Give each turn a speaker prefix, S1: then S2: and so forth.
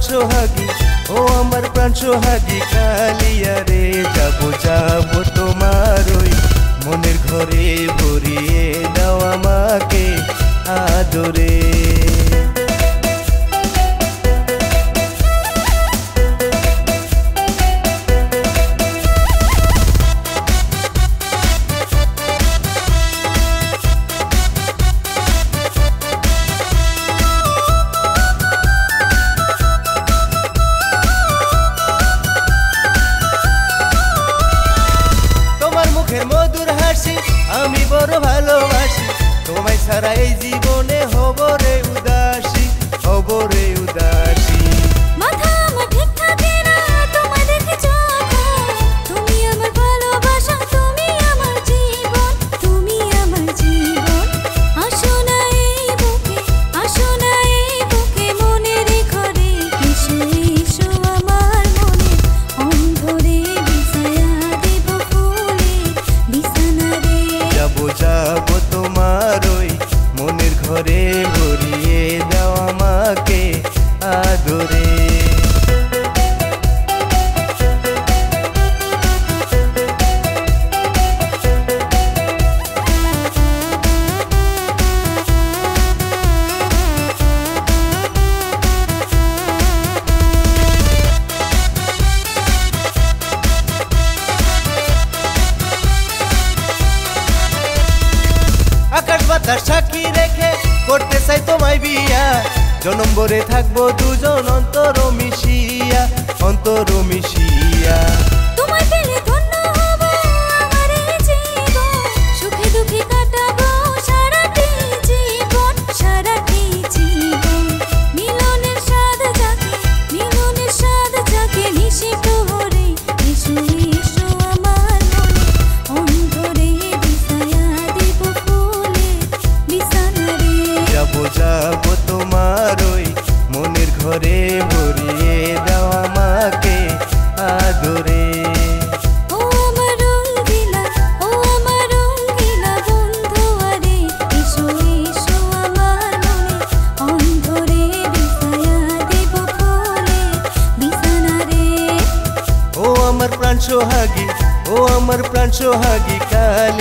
S1: সোহাগী, ও আমার প্রাণ সোহাগী কালিয়া রে, যাবো যাবো তোমার ওই মনের ঘরে, ভরিয়ে দাও আমাকে আদরে। মধুর হাসি আমি বড় ভালোবাসি, তোমায় ছাড়া এই জীবনে হব রে উদাসী, হব রে উদাসী।
S2: মাথা আমার ঠিক থাকে না তোমায় দেখে যখন, তুমি আমার ভালোবাসা, তুমি আমার জীবন, তুমি আমার জীবন। আসো না এই বুকে, আসো না এই বুকে, মনের ঘরে এসো এসো আমার মনে, অন্ধরে বিছায়া দেব ফুলে বিছানা রে।
S1: যাবো যাবো তোমার ওই মনের ঘরে, ভরিয়ে দাও আমাকে আদরে। আকাশ বাতাস সাক্ষী রেখে করতে চাই তোমায় বিয়া, জনম ভরে থাকবো দুজন অন্তর মিশিয়া, অন্তর মিশিয়া।
S2: তোমায় পেলে ধন্য হব আমার এই জীবন, সুখে দুঃখে কাটাবো সারাটি জীবন, সারাটি জীবন। মিলনের স্বাদ জাগে, মিলনের স্বাদ জাগে নিশি প্রহরে, এসো এসো আমার মনে, অন্তরে বিছায়া দেব ফুলে বিছানা রে।
S1: যাবো যাবো তোমার ওই মনের ঘরে, ভরিয়ে দাও আমাকে আদরে।
S2: ও আমার রঙ্গিলা, ও আমার রঙ্গিলা বন্ধু আরে, এসো এসো আমার মনে, অন্তরে বিছায়া দেব ফুলে বিছানা রে।
S1: ও আমার প্রাণ সোহাগী, ও আমার প্রাণ সোহাগী কাল